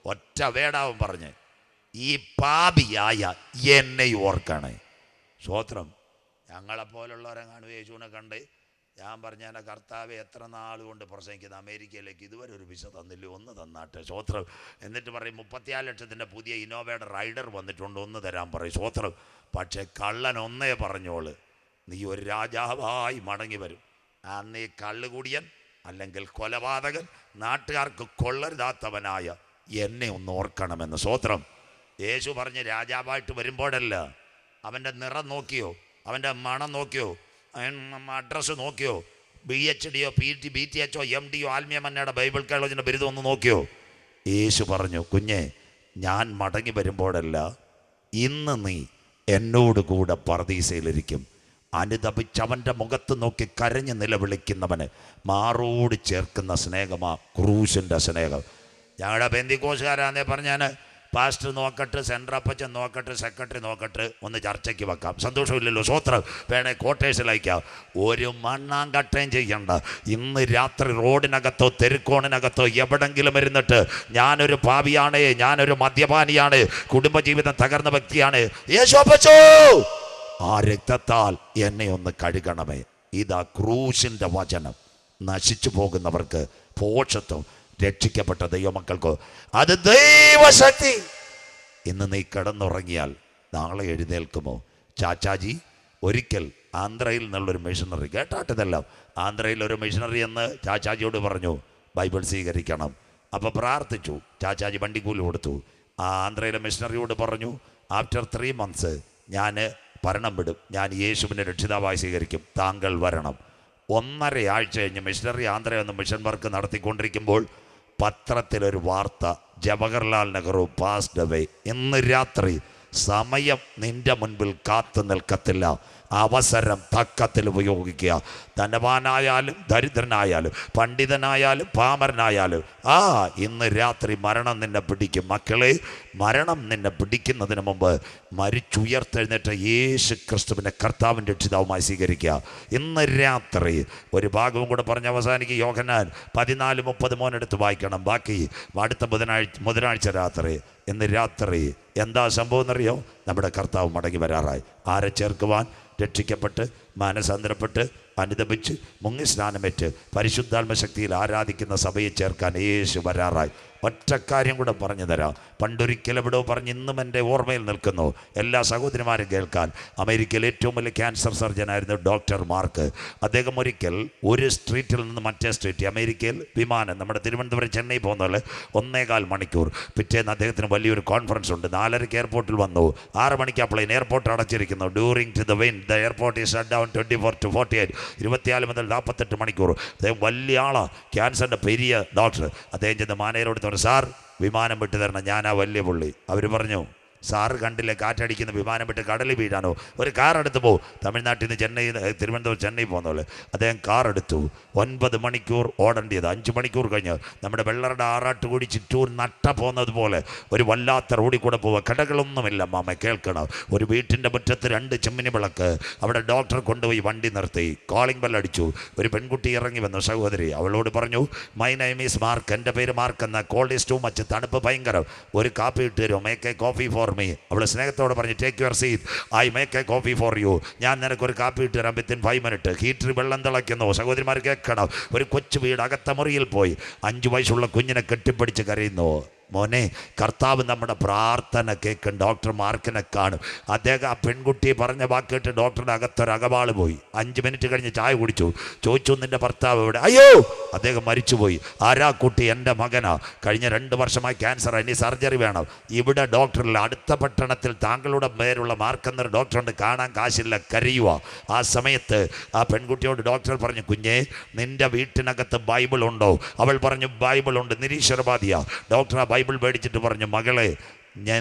ഒറ്റ വേടാവും പറഞ്ഞ്, ഈ പാപിയായ എന്നെ ഓർക്കണേ. സ്വോത്രം. ഞങ്ങളെപ്പോലുള്ളവരെങ്ങാണ് യേശുവിനെ കണ്ട് ഞാൻ പറഞ്ഞ എൻ്റെ കർത്താവ് എത്ര നാൾ കൊണ്ട് പ്രസംഗിക്കുന്നത്, അമേരിക്കയിലേക്ക് ഇതുവരെ ഒരു വിസ തന്നില്ല, ഒന്ന് തന്നാട്ടെ. സ്വോത്രം. എന്നിട്ട് പറയും 34 ലക്ഷത്തിൻ്റെ പുതിയ ഇന്നോവയുടെ റൈഡർ വന്നിട്ടുണ്ട്, ഒന്ന് തരാൻ പറയും. സ്വോത്രം. പക്ഷേ കള്ളൻ ഒന്നേ പറഞ്ഞോള്, നീ ഒരു രാജാവായി മടങ്ങി വരും. അന്ന് ഈ കള്ളുകൂടിയൻ അല്ലെങ്കിൽ കൊലപാതകൻ, നാട്ടുകാർക്ക് കൊള്ളരുതാത്തവനായ എന്നെ ഒന്ന് ഓർക്കണമെന്ന്. സ്വോത്രം. യേശു പറഞ്ഞ് രാജാവായിട്ട് വരുമ്പോഴല്ല, അവൻ്റെ നിറം നോക്കിയോ, അവൻ്റെ മണം നോക്കിയോ, അഡ്രസ്സ് നോക്കിയോ, PhD-യോ BTH-ഓ MD-യോ ആത്മീയ മന്നയുടെ ബൈബിൾ കോളേജിൻ്റെ ബിരുദം ഒന്ന് നോക്കിയോ? യേശു പറഞ്ഞു, കുഞ്ഞെ, ഞാൻ മടങ്ങി വരുമ്പോഴല്ല, ഇന്ന് നീ എന്നോട് കൂടെ പർദീസയിലിരിക്കും. അനുതപിച്ചവൻ്റെ മുഖത്ത് നോക്കി കരഞ്ഞ് നിലവിളിക്കുന്നവന് മാറോട് ചേർക്കുന്ന സ്നേഹമാ ക്രൂശിൻ്റെ സ്നേഹം. ഞങ്ങളുടെ പെന്തിക്കോസുകാരാന്നേ പറഞ്ഞാൽ പാസ്റ്റർ നോക്കട്ടെ, സെൻട്രൽ അപ്പച്ചൻ നോക്കട്ടെ, സെക്രട്ടറി നോക്കട്ടെ, ഒന്ന് ചർച്ചയ്ക്ക് വെക്കാം. സന്തോഷമില്ലല്ലോ. സ്വോത്രം. വേണേ ക്വാർട്ടേഴ്സിൽ അയക്കാം. ഒരു മണ്ണാങ്കട്ടയും ചെയ്യണ്ട. ഇന്ന് രാത്രി റോഡിനകത്തോ തെരുക്കോണിനകത്തോ എവിടെങ്കിലും ഇരുന്നിട്ട്, ഞാനൊരു പാപിയാണ്, ഞാനൊരു മദ്യപാനിയാണ്, കുടുംബജീവിതം തകർന്ന വ്യക്തിയാണ്, യേശു അപ്പച്ചോ, ആ രക്തത്താൽ എന്നെ ഒന്ന് കഴുകണമേ. ഇതാ ക്രൂശിൻ്റെ വചനം. നശിച്ചു പോകുന്നവർക്ക് പോഷത്വം, രക്ഷിക്കപ്പെട്ട ദൈവമക്കൾക്കോ അത് ദൈവശക്തി. ഇന്ന് നീ കിടന്നുറങ്ങിയാൽ നാളെ എഴുന്നേൽക്കുമോ? ചാച്ചാജി ഒരിക്കൽ ആന്ധ്രയിൽ നിന്നുള്ളൊരു മിഷണറി, കേട്ടാട്ടതെല്ലാം, ആന്ധ്രയിൽ ഒരു മിഷണറി എന്ന് ചാച്ചാജിയോട് പറഞ്ഞു ബൈബിൾ സ്വീകരിക്കണം. അപ്പോൾ പ്രാർത്ഥിച്ചു. ചാച്ചാജി വണ്ടിക്കൂലി കൊടുത്തു. ആ ആന്ധ്രയിലെ മിഷണറിയോട് പറഞ്ഞു, ആഫ്റ്റർ 3 months ഞാൻ ഭരണം വിടും, ഞാൻ യേശുവിനെ രക്ഷിതാവായി സ്വീകരിക്കും, താങ്കൾ വരണം. 1.5 ആഴ്ച കഴിഞ്ഞ് മിഷണറി ആന്ധ്രയൊന്ന് മിഷൻ വർക്ക് നടത്തിക്കൊണ്ടിരിക്കുമ്പോൾ പത്രത്തിലൊരു വാർത്ത, ജവഹർലാൽ നെഹ്റു പാസ്ഡ് അവേ. ഇന്ന് രാത്രി സമയം നിന്റെ മുൻപിൽ കാത്തു നിൽക്കത്തില്ല, അവസരം തക്കത്തിൽ ഉപയോഗിക്കുക. ധനവാനായാലും ദരിദ്രനായാലും പണ്ഡിതനായാലും പാമരനായാലും ഇന്ന് രാത്രി മരണം നിന്നെ പിടിക്കും. മക്കളെ, മരണം നിന്നെ പിടിക്കുന്നതിന് മുമ്പ് മരിച്ചുയർത്തെഴുന്നേറ്റ യേശു ക്രിസ്തുവിനെ കർത്താവിൻ്റെ രക്ഷിതാവുമായി സ്വീകരിക്കുക. ഇന്ന് രാത്രി ഒരു ഭാഗവും കൂടെ പറഞ്ഞ് അവസാനിക്ക്. യോഹന്നാൻ 14:30 മോനെടുത്ത് വായിക്കണം. ബാക്കി അടുത്ത ബുധനാഴ്ച രാത്രി. ഇന്ന് രാത്രി എന്താ സംഭവം എന്നറിയോ? നമ്മുടെ കർത്താവ് മടങ്ങി വരാറായി. ആരെ ചേർക്കുവാൻ? രക്ഷിക്കപ്പെട്ട് മാനസാന്തരപ്പെട്ട് അനുദപിച്ച് മുങ്ങി സ്നാനമേറ്റ് പരിശുദ്ധാത്മശക്തിയിൽ ആരാധിക്കുന്ന സഭയെ ചേർക്കാൻ യേശു വരാറായി. ഒറ്റക്കാര്യം കൂടെ പറഞ്ഞു തരാം. പണ്ടൊരിക്കൽ എവിടെയോ പറഞ്ഞ് ഇന്നും എൻ്റെ ഓർമ്മയിൽ നിൽക്കുന്നു. എല്ലാ സഹോദരിമാരും കേൾക്കാൻ. അമേരിക്കയിൽ ഏറ്റവും വലിയ ക്യാൻസർ സർജനായിരുന്നു ഡോക്ടർ മാർക്ക്. അദ്ദേഹം ഒരിക്കൽ ഒരു സ്ട്രീറ്റിൽ നിന്ന് മറ്റേ സ്ട്രീറ്റ്, അമേരിക്കയിൽ വിമാനം നമ്മുടെ തിരുവനന്തപുരം ചെന്നൈ പോകുന്ന 1.25 മണിക്കൂർ. പിറ്റേന്ന് അദ്ദേഹത്തിന് വലിയൊരു കോൺഫറൻസ് ഉണ്ട്. 4:30 എയർപോർട്ടിൽ വന്നു. 6 മണിക്ക് പ്ലെയിൻ. എയർപോർട്ട് അടച്ചിരിക്കുന്നു. During to the wind the airport is shut down 24 to 48, 24 മുതൽ 48 മണിക്കൂർ. അദ്ദേഹം വലിയ ആളാണ്, ക്യാൻസറിൻ്റെ പെരിയ ഡോക്ടർ. അദ്ദേഹം ചെന്ന് മാനേജരോട് പറഞ്ഞു, സാർ വിമാനം വിട്ടു തരണം, ഞാനാ വലിയ പുള്ളി. അവർ പറഞ്ഞു, സാറ് കണ്ടില്ലേ കാറ്റടിക്കുന്ന വിമാനം വിട്ട് കടലിൽ വീഴാനോ? ഒരു കാർ എടുത്ത് പോകും. തമിഴ്നാട്ടിൽ നിന്ന് തിരുവനന്തപുരം ചെന്നൈ പോകുന്നപോലെ അദ്ദേഹം കാർ എടുത്തു. 9 മണിക്കൂർ ഓടേണ്ടത് 5 മണിക്കൂർ കഴിഞ്ഞ് നമ്മുടെ വെള്ളറുടെ ആറാട്ടുകൂടി ചിറ്റൂർ നട്ട പോകുന്നത് പോലെ ഒരു വല്ലാത്ത റോഡിൽ കൂടെ പോവുക. കടകളൊന്നുമില്ല മാമ, കേൾക്കണം. ഒരു വീട്ടിൻ്റെ മുറ്റത്ത് 2 ചിമ്മിനി വിളക്ക്. അവിടെ ഡോക്ടർ കൊണ്ടുപോയി വണ്ടി നിർത്തി. കോളിംഗ് ബെൽ അടിച്ചു. ഒരു പെൺകുട്ടി ഇറങ്ങി വന്നു, സഹോദരി. അവളോട് പറഞ്ഞു, മൈ നെയിം ഈസ് മാർക്ക്, എൻ്റെ പേര് മാർക്ക് എന്ന. കോൾഡ് ഈസ് ടു മച്ച്, തണുപ്പ് ഭയങ്കരം, ഒരു കാപ്പി ഇട്ട് തരുമോ? Make A coffee for me. അവൾ സ്നേഹത്തോടെ പറഞ്ഞു, take your seat, I make A coffee for you. ഞാൻ നിനക്കൊരു കാപ്പി ഇട്ട് തരാം വിത്തിൻ 5 minutes. ഹീറ്ററിൽ വെള്ളം തിളയ്ക്കുന്നു. സഹോദരിമാർ കേൾക്കണം. ഒരു കൊച്ചു വീട്, അകത്ത മുറിയിൽ പോയി 5 വയസ്സുള്ള കുഞ്ഞിനെ കെട്ടിപ്പിടിച്ച് കരയുന്നു. മോനെ, കർത്താവ് നമ്മുടെ പ്രാർത്ഥന കേൾക്കും. ഡോക്ടർ മാർക്കിനെ കാണും. അദ്ദേഹം ആ പെൺകുട്ടി പറഞ്ഞ വാക്കിട്ട് ഡോക്ടറുടെ അകത്തൊരകവാള് പോയി. 5 മിനിറ്റ് കഴിഞ്ഞ് ചായ കുടിച്ചു. ചോദിച്ചു, നിന്റെ ഭർത്താവ് എവിടെ? അയ്യോ, അദ്ദേഹം മരിച്ചുപോയി. ആരാ കുട്ടി? എൻ്റെ മകനാ. കഴിഞ്ഞ 2 വർഷമായി ക്യാൻസർ, ഇനി സർജറി വേണം. ഇവിടെ ഡോക്ടറില്ല. അടുത്ത പട്ടണത്തിൽ താങ്കളുടെ പേരുള്ള മാർക്കെന്നൊരു ഡോക്ടറുണ്ട്, കാണാൻ കാശില്ല, കരയുക. ആ സമയത്ത് ആ പെൺകുട്ടിയോട് ഡോക്ടർ പറഞ്ഞു, കുഞ്ഞേ, നിന്റെ വീട്ടിനകത്ത് ബൈബിൾ ഉണ്ടോ? അവൾ പറഞ്ഞു, ബൈബിൾ ഉണ്ട്. നിരീശ്വരവാദിയാ. ഡോക്ടർ ആ ബൈബിൾ മേടിച്ചിട്ട് പറഞ്ഞു, മകളെ,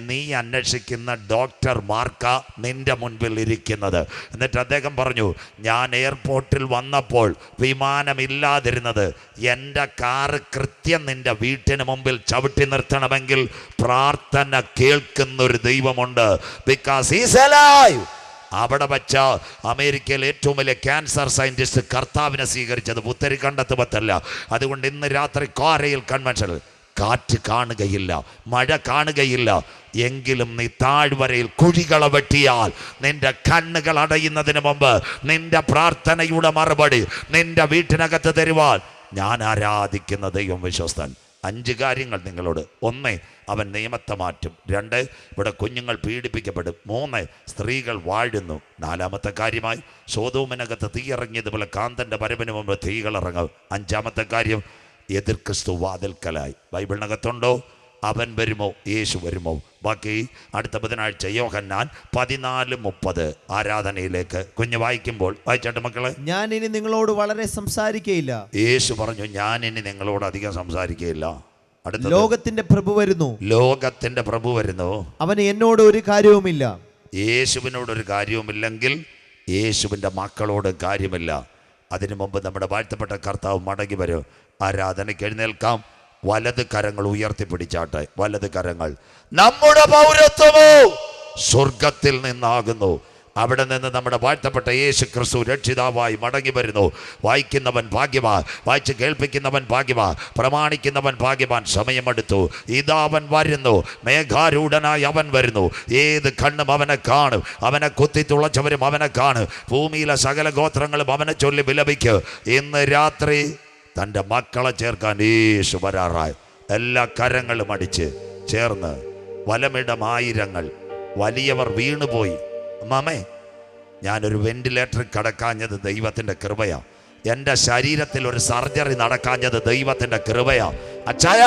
നീ അന്വേഷിക്കുന്ന ഡോക്ടർ മാർക്ക നിന്റെ മുൻപിൽ ഇരിക്കുന്നത്. എന്നിട്ട് അദ്ദേഹം പറഞ്ഞു, ഞാൻ എയർപോർട്ടിൽ വന്നപ്പോൾ വിമാനമില്ലാതിരുന്നത്, എൻ്റെ കാറ് കൃത്യം നിന്റെ വീട്ടിന് മുമ്പിൽ ചവിട്ടി നിർത്തണമെങ്കിൽ പ്രാർത്ഥന കേൾക്കുന്നൊരു ദൈവമുണ്ട്. Because he's alive. അവിടെ വച്ച അമേരിക്കയിൽ ഏറ്റവും വലിയ ക്യാൻസർ സയൻറ്റിസ്റ്റ് കർത്താവിനെ സ്വീകരിച്ചത് പുത്തരിക്കണ്ടത്ത് പത്തല്ല. അതുകൊണ്ട് ഇന്ന് രാത്രി കോരയിൽ കൺവെൻഷനിൽ കാറ്റ് കാണുകയില്ല, മഴ കാണുകയില്ല, എങ്കിലും നീ താഴ്വരയിൽ കുഴികള വെട്ടിയാൽ നിന്റെ കണ്ണുകൾ അടയുന്നതിന് മുമ്പ് നിന്റെ പ്രാർത്ഥനയുടെ മറുപടി നിന്റെ വീട്ടിനകത്ത് തരുവാൻ ഞാൻ ആരാധിക്കുന്ന ദൈവം വിശ്വസ്തൻ. 5 കാര്യങ്ങൾ നിങ്ങളോട്. 1, അവൻ നിയമത്തെ മാറ്റും. 2, ഇവിടെ കുഞ്ഞുങ്ങൾ പീഡിപ്പിക്കപ്പെടും. 3, സ്ത്രീകൾ വാഴുന്നു. 4-മത്തെ കാര്യമായി സോദോമിനകത്ത് തീ ഇറങ്ങിയതുപോലെ കാന്തൻ്റെ വരവിന് മുമ്പ് തീകൾ ഇറങ്ങും. 5-മത്തെ കാര്യം, എതിർ ക്രിസ്തു വാതിൽക്കലായി. ബൈബിളിനകത്തുണ്ടോ? അവൻ വരുമോ? യേശു വരുമോ? ബാക്കി അടുത്ത ബുധനാഴ്ച യോഹന്നാൻ 14:30 ആരാധനയിലേക്ക്. കുഞ്ഞ് വായിക്കുമ്പോൾ വായിച്ചാട്ട് മക്കളെ. ഞാൻ ഇനി നിങ്ങളോട് വളരെ സംസാരിക്കയില്ല. യേശു പറഞ്ഞു, ഞാൻ ഇനി നിങ്ങളോട് അധികം സംസാരിക്കുകയില്ല. അടുത്ത ലോകത്തിന്റെ പ്രഭു വരുന്നു. ലോകത്തിന്റെ പ്രഭു വരുന്നു. അവന് എന്നോട് ഒരു കാര്യവുമില്ല. യേശുവിനോടൊരു കാര്യവുമില്ലെങ്കിൽ യേശുവിൻ്റെ മക്കളോട് കാര്യമില്ല. അതിനു മുമ്പ് നമ്മുടെ വാഴ്ത്തപ്പെട്ട കർത്താവ് മടങ്ങി വരും. ആരാധനയ്ക്ക് എഴുന്നേൽക്കാം. വലത് കരങ്ങൾ ഉയർത്തിപ്പിടിച്ചാട്ടെ. വലത് കരങ്ങൾ. നമ്മുടെ പൗരത്വമോ സ്വർഗത്തിൽ നിന്നാകുന്നു. അവിടെ നിന്ന് നമ്മുടെ വാഴ്ത്തപ്പെട്ട യേശു ക്രിസ്തു രക്ഷിതാവായി മടങ്ങി വരുന്നു. വായിക്കുന്നവൻ ഭാഗ്യവാൻ, വായിച്ച് കേൾപ്പിക്കുന്നവൻ ഭാഗ്യവാൻ, പ്രമാണിക്കുന്നവൻ ഭാഗ്യവാൻ. സമയമെടുത്തു. ഇതാ അവൻ വരുന്നു, മേഘാരൂഢനായി അവൻ വരുന്നു. ഏത് കണ്ണും അവനെ കാണും. അവനെ കുത്തി തുളച്ചവരും അവനെ കാണും. ഭൂമിയിലെ സകല ഗോത്രങ്ങളും അവനെ ചൊല്ലി വിലപിക്കും. ഇന്ന് രാത്രി തൻ്റെ മക്കളെ ചേർക്കാൻ യേശു വരാറായി. എല്ലാ കരങ്ങളും അടിച്ച് ചേർന്ന് വലമിടമായിരങ്ങൾ വലിയവർ വീണുപോയി. അമ്മാമേ, ഞാനൊരു വെന്റിലേറ്ററിൽ കിടക്കാഞ്ഞത് ദൈവത്തിൻ്റെ കൃപയാ. എൻ്റെ ശരീരത്തിൽ ഒരു സർജറി നടക്കാഞ്ഞത് ദൈവത്തിൻ്റെ കൃപയാ. അച്ചായ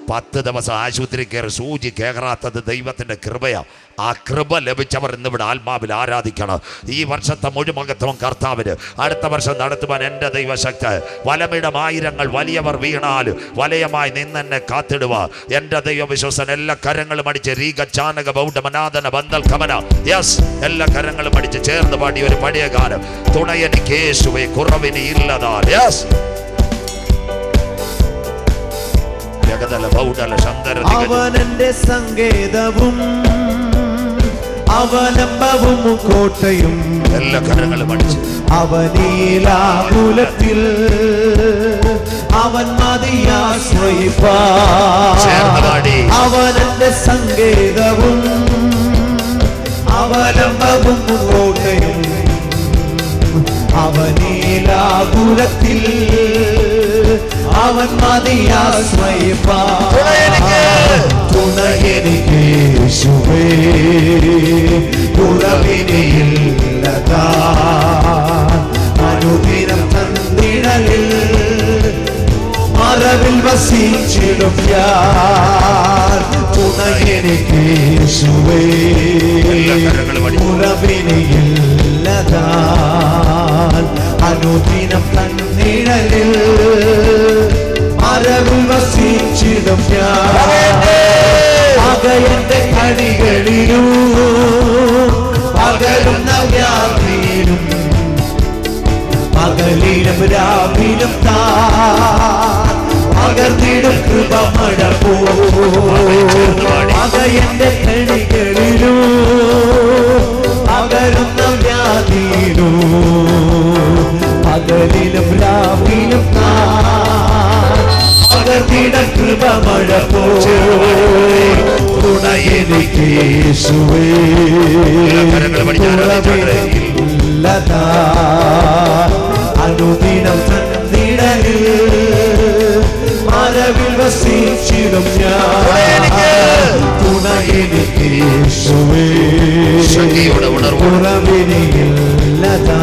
10 ദിവസം ആശുപത്രി കയറി സൂചി കയറാത്തത് ദൈവത്തിൻ്റെ കൃപയാ. ആ കൃപ ലഭിച്ചവർ ഇന്നിവിടെ ആത്മാവിൽ ആരാധിക്കണം. ഈ വർഷത്തെ മുഴുമകത്വം കർത്താവിന് അടുത്ത വർഷം നടത്തുവാൻ എൻ്റെ ദൈവശക്തി. വലമിടമായിരങ്ങൾ വലിയവർ വീണാൽ വലയമായി നിന്നെന്നെ കാത്തിടുക. എൻ്റെ ദൈവവിശ്വസൻ എല്ലാ കരങ്ങളും അടിച്ച് രീക ചാനക ബൗഡമനാഥന ബന്ധൽ കമന. യെസ്, എല്ലാ കരങ്ങളും അടിച്ച് ചേർന്ന് പാടി ഒരു പഴയ ഗാനം. തുണയെനിക്ക് യേശുവേ, കുറവിന് ഇല്ലതാ. യെസ്, അവനെന്റെ സങ്കേതവും അവലംബവും കോട്ടയും എല്ലാ കരങ്ങളും അടിച്ച് അവനീലാകുലത്തിൽ അവൻ മതിയാശ്രയിപ്പാൻ. അവനെന്റെ സങ്കേതവും അവലംബവും കോട്ടയും അവനീലാകുലത്തിൽ അവൻ മതിയാശ്രയിപ്പാൻ. തുണയെനിക്ക് യേശുവേ, കുറവിനില്ലതാ. അനുദിനം തന്നിടലിൽ മറവിൽ വസിച്ചിടും ഞാൻ. തുണയെനിക്ക് യേശുവേ, കുറവിനില്ലതാ. അനുദിനം തന്നിടലിൽ മറവിൽ വസിച്ചിടും ഞാൻ. പകയന്റെ കണികളിലും പകരുന്ന വ്യാധിയിലും പകലിലും രാവിലും പകർന്നിടും കൃപമഴ പോ. പകയന്റെ കണികളിലും പകരുന്ന വ്യാധിയിലും പകലിലും രാവിലും പകർന്നിടും കൃപമഴ പോ. തുണയെനിക്ക് യേശുവേ, കുറവിനില്ലതാ. അനുദിനം തന്നിടലിൽ മറവിൽ വസിച്ചിടും ഞാൻ. തുണയെനിക്ക് യേശുവേ, കുറവിനില്ലതാ.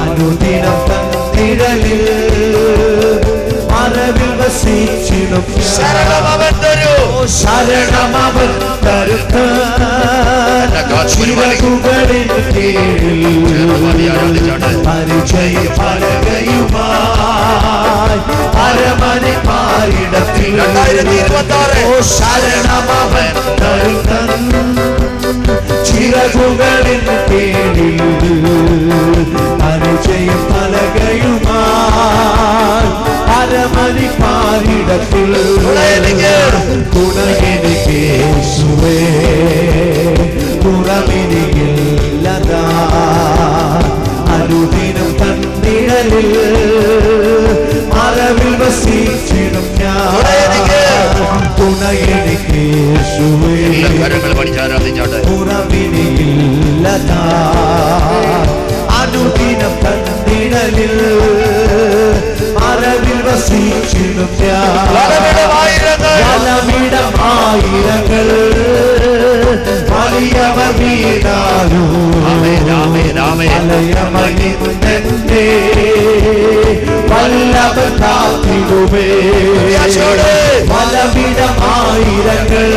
അനുദിനം തന്നിടലിൽ മറവിൽ വസിച്ചിടും ശരണമവൻ തരുത്ത്. ചിറകുകളിൻ കീഴിൽ പരിചയ പലകയുമായി അരമനെ പാരിടത്തിൽ. ശരണമവൻ തരുത്ത്. ചിറകുകളിൻ കീഴിൽ പരിചയ പലകയുമായി അരമനെ പാരിടത്തിൽ. തുണയെനിക്ക് യേശുവേ, കുറവിനില്ലതാ. അനുദിനം തന്നിടലിൽ മറവിൽ വസിച്ചിടും ഞാൻ. തുണയെനിക്ക് യേശുവേ, കുറവിനില്ലതാ. അനുദിനം തന്നിടലിൽ മറവിൽ വസിച്ചിടും ഞാൻ. വലമിടമായിരങ്ങൾ വലിയവർ വീണാലും മലയമണിന്റെ വല്ലഭൻ കാത്തിടുമേ. വലമിടമായിരങ്ങൾ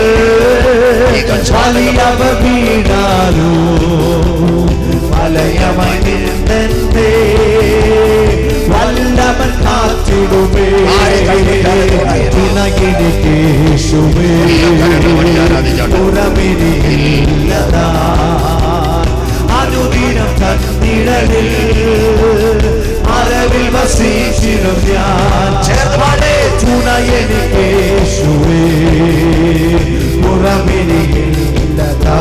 വലിയവർ വീണാലും മലയമണിന്റെ വല്ലഭൻ കാത്തിടുമേ. തുണയെനിക്ക് യേശുവേ, കുറവിനില്ലതാ. അനുദിനം തന്നിടലിൽ മറവിൽ വസിച്ചിടും ഞാൻ. തുണയെനിക്ക് യേശുവേ, കുറവിനില്ലതാ.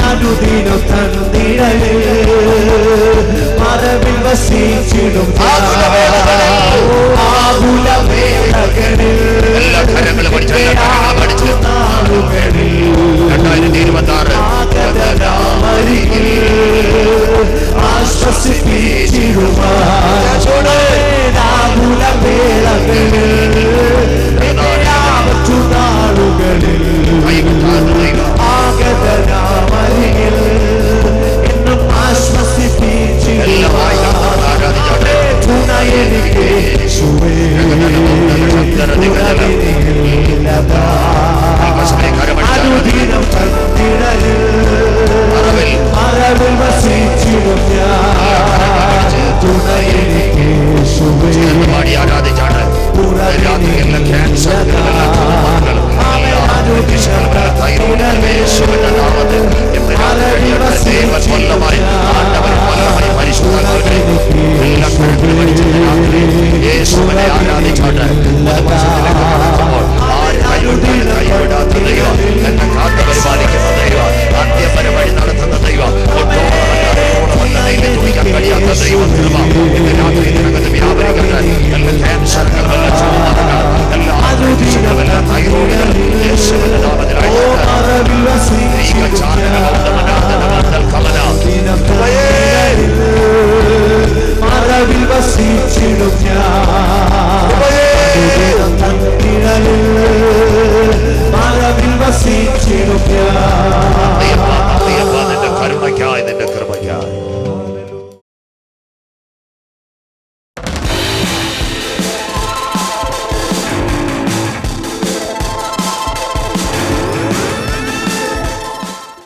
അനുദിനം തന്നിടലിൽ മറവിൽ വസിച്ചിടും ആകുലവേളകളിൽ നാളുകളിൽ